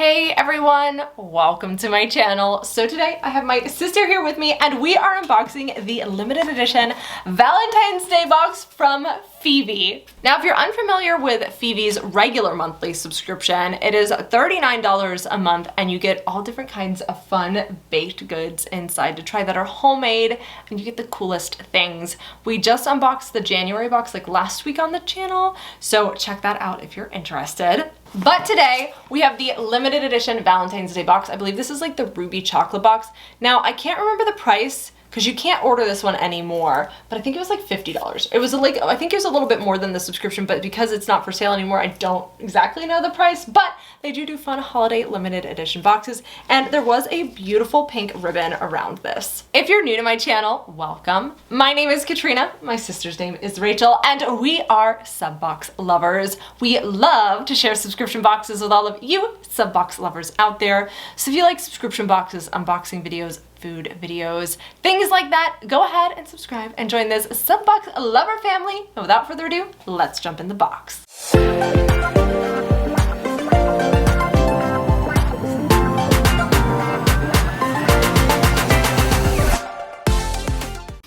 Hey everyone, welcome to my channel. So today I have my sister here with me and we are unboxing the limited edition Valentine's Day box from Phivi. Now if you're unfamiliar with Phivi's regular monthly subscription, it is $39 a month and you get all different kinds of fun baked goods inside to try that are homemade and you get the coolest things. We just unboxed the January box like last week on the channel, so check that out if you're interested. But today we have the limited edition Valentine's Day box. I believe this is like the ruby chocolate box. Now I can't remember the price because you can't order this one anymore, but I think it was like $50. It was like, I think it was a little bit more than the subscription, but because it's not for sale anymore, I don't exactly know the price, but they do fun holiday limited edition boxes, and there was a beautiful pink ribbon around this. If you're new to my channel, welcome. My name is Katrina, my sister's name is Rachel, and we are SubBox lovers. We love to share subscription boxes with all of you SubBox lovers out there. So if you like subscription boxes, unboxing videos, food videos, things like that, go ahead and subscribe and join this SubBox lover family. And without further ado, let's jump in the box.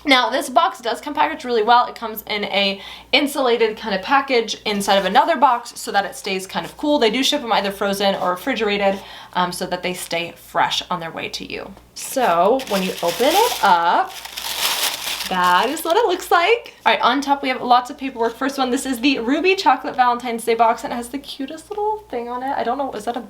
Now this box does come packaged really well. It comes in a insulated kind of package inside of another box so that it stays kind of cool. They do ship them either frozen or refrigerated so that they stay fresh on their way to you. So when you open it up, that is what it looks like. All right, on top we have lots of paperwork. First one, this is the Ruby Chocolate Valentine's Day box and it has the cutest little thing on it. I don't know, is that a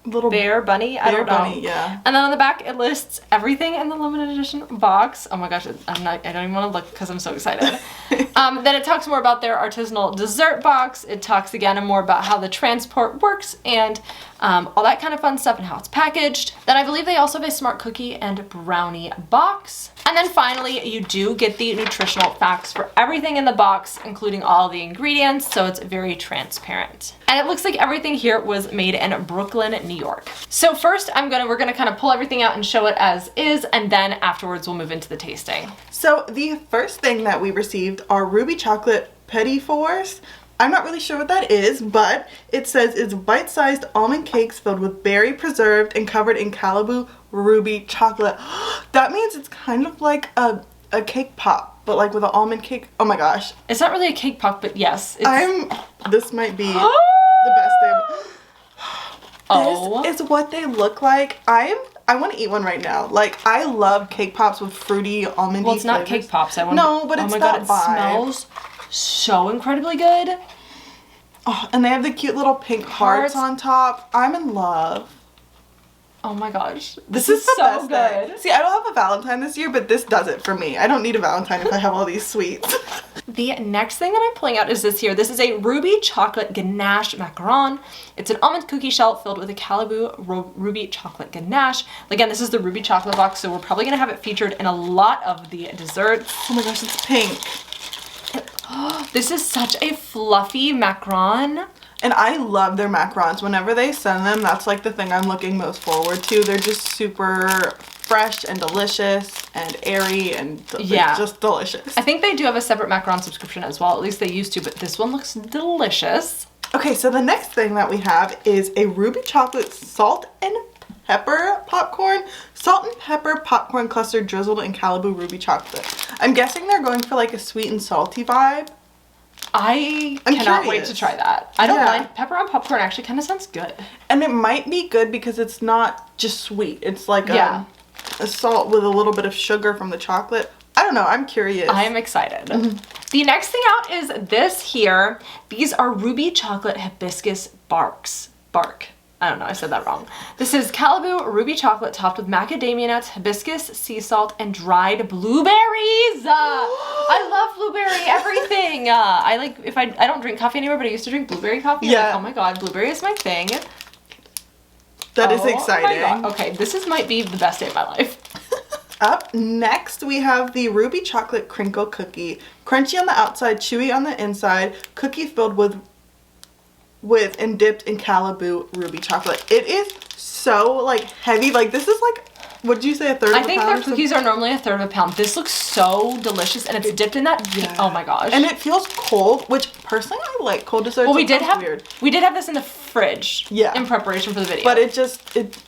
little bear bunny? I don't know. Bunny, yeah. And then on the back it lists everything in the limited edition box. Oh my gosh, I don't even want to look because I'm so excited. Then it talks more about their artisanal dessert box. It talks again more about how the transport works and all that kind of fun stuff and how it's packaged. Then I believe they also have a smart cookie and brownie box. And then finally, you do get the nutritional facts for everything in the box, including all the ingredients, so it's very transparent. And it looks like everything here was made in Brooklyn, New York. So first, we're gonna kind of pull everything out and show it as is, and then afterwards we'll move into the tasting. So the first thing that we received are ruby chocolate petit fours. I'm not really sure what that is, but it says it's bite-sized almond cakes filled with berry preserved and covered in Calibu ruby chocolate. That means it's kind of like a cake pop, but like with an almond cake. Oh my gosh. It's not really a cake pop, but yes. This might be the best thing. Oh. This is what they look like. I want to eat one right now. Like, I love cake pops with fruity almondy Well, it's not flavors. cake pops. No, but it's that vibe. It smells so incredibly good. Oh, and they have the cute little pink hearts on top. I'm in love. Oh my gosh. This is so good. See, I don't have a Valentine this year, but this does it for me. I don't need a Valentine if I have all these sweets. The next thing that I'm pulling out is this here. This is a ruby chocolate ganache macaron. It's an almond cookie shell filled with a Calibu ruby chocolate ganache. Again, this is the ruby chocolate box, so we're probably gonna have it featured in a lot of the desserts. Oh my gosh, it's pink. This is such a fluffy macaron. And I love their macarons. Whenever they send them, that's like the thing I'm looking most forward to. They're just super fresh and delicious and airy and just delicious. I think they do have a separate macaron subscription as well. At least they used to, but this one looks delicious. Okay, so the next thing that we have is a ruby chocolate salt and pepper popcorn. Salt and pepper popcorn cluster drizzled in Calibu ruby chocolate. I'm guessing they're going for like a sweet and salty vibe. I cannot wait to try that. I don't mind. Pepper on popcorn actually kind of sounds good. And it might be good because it's not just sweet. It's like a salt with a little bit of sugar from the chocolate. I don't know. I'm curious. I am excited. The next thing out is this here. These are ruby chocolate hibiscus bark. I don't know, I said that wrong. This is Calibu ruby chocolate topped with macadamia nuts, hibiscus, sea salt, and dried blueberries. I love blueberry everything. I don't drink coffee anymore, but I used to drink blueberry coffee. Yeah. Like, oh my god, blueberry is my thing. That is exciting. My god. Okay, this might be the best day of my life. Up next, we have the ruby chocolate crinkle cookie. Crunchy on the outside, chewy on the inside, cookie filled with and dipped in Calibu ruby chocolate. It is so like heavy. Like, this is like Would you say a third of a I pound? think their cookies are normally a third of a pound. This looks so delicious, and it's dipped in that. Yeah. Oh my gosh! And it feels cold, which personally I like cold desserts. Well, we so did have weird. this in the fridge. Yeah. In preparation for the video. But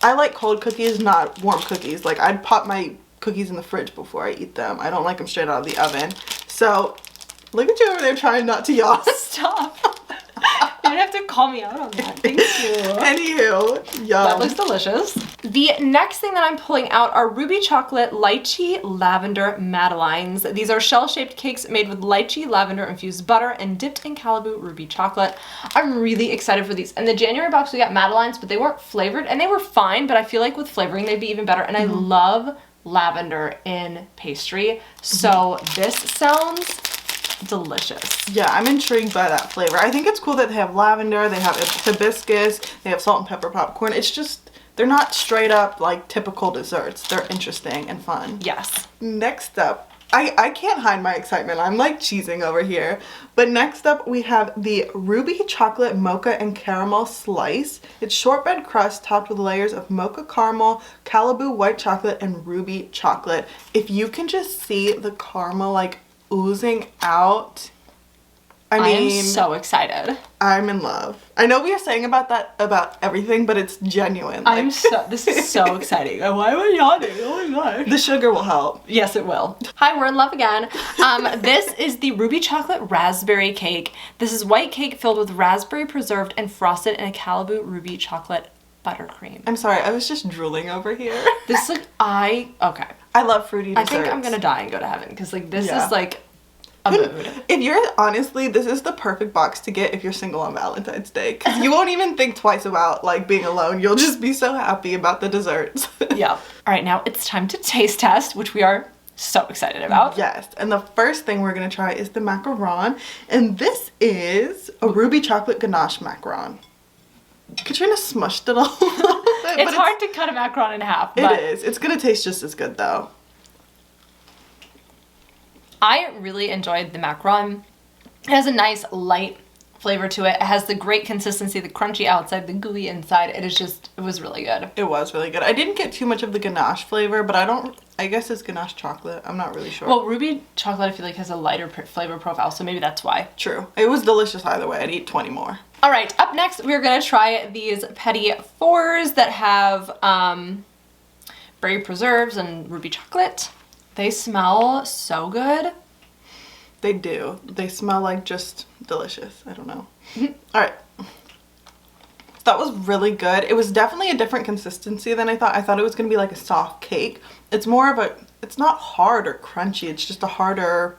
I like cold cookies, not warm cookies. Like I'd pop my cookies in the fridge before I eat them. I don't like them straight out of the oven. So look at you over there trying not to yawn. Stop. You didn't have to call me out on that. Thank you. Anywho, yum. That looks delicious. The next thing that I'm pulling out are ruby chocolate, lychee, lavender Madelines. These are shell-shaped cakes made with lychee, lavender infused butter and dipped in Calibu ruby chocolate. I'm really excited for these. In the January box, we got Madelines, but they weren't flavored and they were fine, but I feel like with flavoring, they'd be even better. And I love lavender in pastry. So this sounds delicious. Yeah, I'm intrigued by that flavor. I think it's cool that they have lavender, they have hibiscus, they have salt and pepper popcorn. It's just, they're not straight up like typical desserts. They're interesting and fun. Yes. Next up, I can't hide my excitement. I'm like cheesing over here. But next up we have the ruby chocolate mocha and caramel slice. It's shortbread crust topped with layers of mocha caramel, Calibu white chocolate, and ruby chocolate. If you can just see the caramel like oozing out, I mean, am so excited. I'm in love. I know we are saying about everything, but it's genuine. Like, This is so exciting. Why am I yawning? Oh my god. the sugar will help. Yes, it will. Hi, we're in love again. This is the ruby chocolate raspberry cake. This is white cake filled with raspberry preserved and frosted in a Calibu ruby chocolate buttercream. I'm sorry, I was just drooling over here. This look, okay. I love fruity desserts. I think I'm gonna die and go to heaven because like this Yeah. is like a mood. If you're honestly, this is the perfect box to get if you're single on Valentine's Day, because you won't even think twice about like being alone. You'll just be so happy about the desserts. Yeah. All right, now it's time to taste test, which we are so excited about. Yes, and the first thing we're gonna try is the macaron, and this is a ruby chocolate ganache macaron. Katrina smushed it all. It's hard to cut a macaron in half. But It is. It's gonna taste just as good though. I really enjoyed the macaron. It has a nice light flavor to it. It has the great consistency, the crunchy outside, the gooey inside. It was really good. It was really good. I didn't get too much of the ganache flavor, but I guess it's ganache chocolate. I'm not really sure. Well, ruby chocolate I feel like has a lighter flavor profile, so maybe that's why. True. It was delicious either way. I'd eat 20 more. All right, up next we're gonna try these Petit Fours that have berry preserves and ruby chocolate. They smell so good. They do. They smell like just delicious. I don't know. All right. That was really good. It was definitely a different consistency than I thought. I thought it was going to be like a soft cake. It's more of it's not hard or crunchy. It's just a harder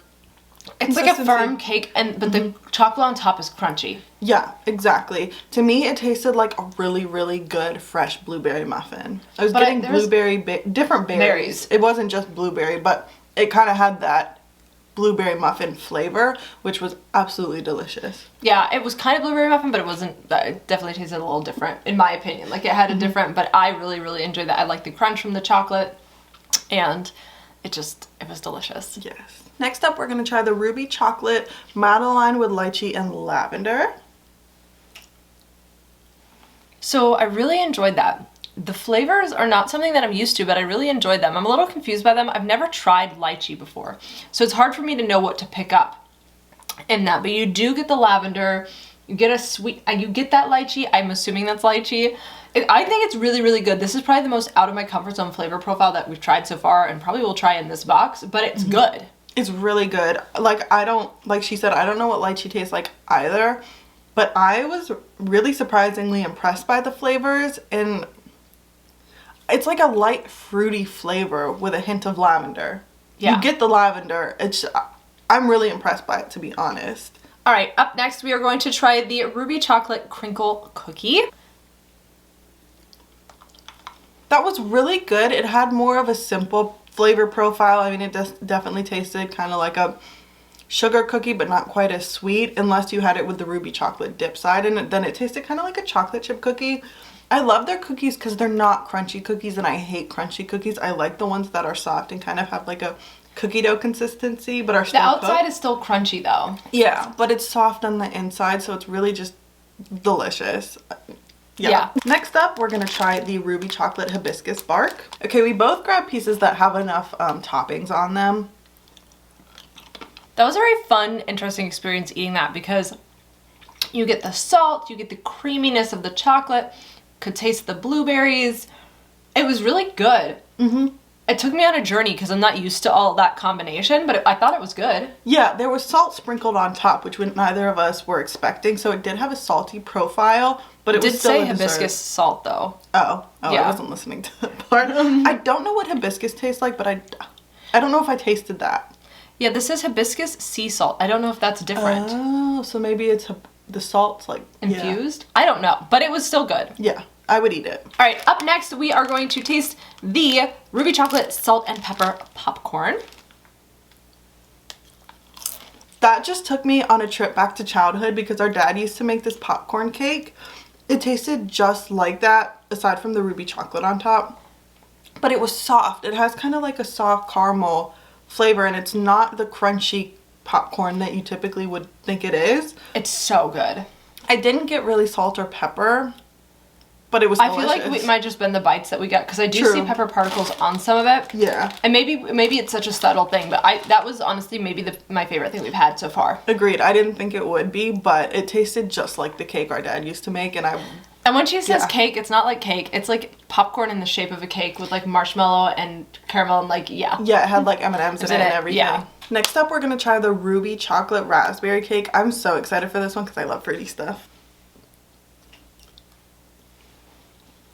It's like a firm cake, but the chocolate on top is crunchy. Yeah, exactly. To me, it tasted like a really, really good fresh blueberry muffin. I was getting different berries. It wasn't just blueberry, but it kind of had that blueberry muffin flavor, which was absolutely delicious. Yeah, it was kind of blueberry muffin, but it definitely tasted a little different, in my opinion. Like, it had a different, but I really, really enjoyed that. I like the crunch from the chocolate, and it was delicious. Yes. Next up, we're going to try the ruby chocolate Madeline with lychee and lavender. So I really enjoyed that. The flavors are not something that I'm used to, but I really enjoyed them. I'm a little confused by them. I've never tried lychee before, so it's hard for me to know what to pick up in that. But you do get the lavender, you get you get that lychee. I'm assuming that's lychee. I think it's really, really good. This is probably the most out of my comfort zone flavor profile that we've tried so far, and probably will try in this box, but it's good. It's really good. Like she said, I don't know what lychee tastes like either, but I was really surprisingly impressed by the flavors, and it's like a light fruity flavor with a hint of lavender. Yeah. You get the lavender. I'm really impressed by it, to be honest. All right, up next we are going to try the ruby chocolate crinkle cookie. That was really good. It had more of a simple flavor profile. I mean, it definitely tasted kind of like a sugar cookie, but not quite as sweet, unless you had it with the ruby chocolate dip side, and then it tasted kind of like a chocolate chip cookie. I love their cookies because they're not crunchy cookies, and I hate crunchy cookies. I like the ones that are soft and kind of have like a cookie dough consistency, but are still cooked. The outside cooked. is still crunchy though. Yeah, but it's soft on the inside, so it's really just delicious. Yeah. Next up, we're gonna try the Ruby Chocolate Hibiscus Bark. Okay, we both grabbed pieces that have enough toppings on them. That was a very fun, interesting experience eating that because you get the salt, you get the creaminess of the chocolate, could taste the blueberries. It was really good. It took me on a journey because I'm not used to all that combination, but I thought it was good. Yeah, there was salt sprinkled on top, which neither of us were expecting, so it did have a salty profile, but it was still a did say hibiscus dessert. salt though. Oh, Yeah. I wasn't listening to that part. I don't know what hibiscus tastes like, but I don't know if I tasted that. Yeah, this is hibiscus sea salt. I don't know if that's different. Oh, so maybe it's the salt's like Infused? I don't know, but it was still good. Yeah, I would eat it. All right, up next we are going to taste the Ruby Chocolate Salt and Pepper Popcorn. That just took me on a trip back to childhood because our dad used to make this popcorn cake. It tasted just like that, aside from the ruby chocolate on top. But it was soft. It has kind of like a soft caramel flavor, and it's not the crunchy popcorn that you typically would think it is. It's so good. I didn't get really salt or pepper, but it was delicious. I feel like it might just been the bites that we got because I do True. see pepper particles on some of it. Yeah. And maybe it's such a subtle thing, but that was honestly maybe my favorite thing we've had so far. Agreed. I didn't think it would be, but it tasted just like the cake our dad used to make, and when she says cake, it's not like cake. It's like popcorn in the shape of a cake with like marshmallow and caramel and like, yeah. Yeah, it had like M&Ms in it and everything. Yeah. Next up, we're going to try the Ruby Chocolate Raspberry Cake. I'm so excited for this one because I love fruity stuff.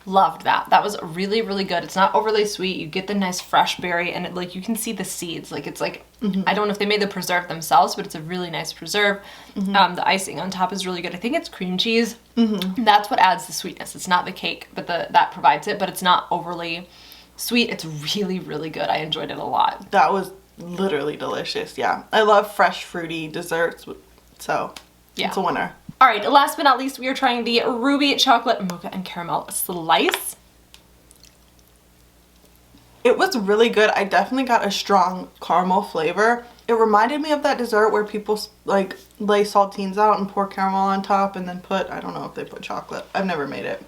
Loved that. That was really, really good. It's not overly sweet. You get the nice fresh berry and like you can see the seeds. Like it's like, I don't know if they made the preserve themselves, but it's a really nice preserve. The icing on top is really good. I think it's cream cheese. That's what adds the sweetness. It's not the cake, but that provides it, but it's not overly sweet. It's really, really good. I enjoyed it a lot. That was literally delicious. Yeah. I love fresh fruity desserts. So yeah. It's a winner. All right, last but not least, we are trying the Ruby Chocolate Mocha and Caramel Slice. It was really good. I definitely got a strong caramel flavor. It reminded me of that dessert where people like lay saltines out and pour caramel on top and then I don't know if they put chocolate. I've never made it.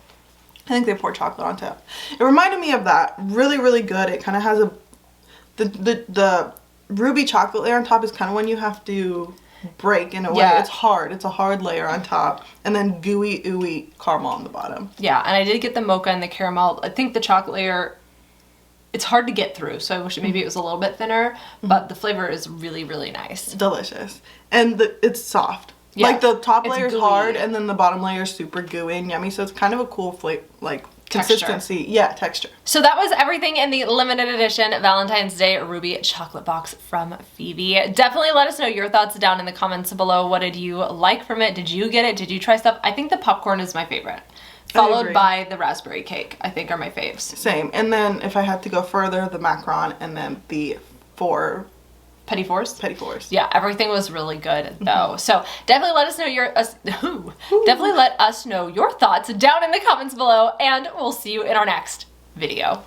I think they pour chocolate on top. It reminded me of that. Really, really good. It kind of has the ruby chocolate layer on top is kind of when you have to break in a way. Yeah. It's hard. It's a hard layer on top, and then gooey, ooey caramel on the bottom. Yeah, and I did get the mocha and the caramel. I think the chocolate layer, it's hard to get through, so I wish maybe it was a little bit thinner, but the flavor is really, really nice. Delicious. And it's soft. Yeah. Like the top layer is gooey. hard, and then the bottom layer is super gooey and yummy, so it's kind of a cool flavor, like consistency. Texture. Yeah, texture. So that was everything in the limited edition Valentine's Day Ruby Chocolate Box from Phivi. Definitely let us know your thoughts down in the comments below. What did you like from it? Did you get it? Did you try stuff? I think the popcorn is my favorite. Followed by the raspberry cake, I think are my faves. Same. And then if I had to go further, the macaron and then the Petit fours? Petit fours. Yeah, everything was really good though. So definitely let us know definitely let us know your thoughts down in the comments below, and we'll see you in our next video.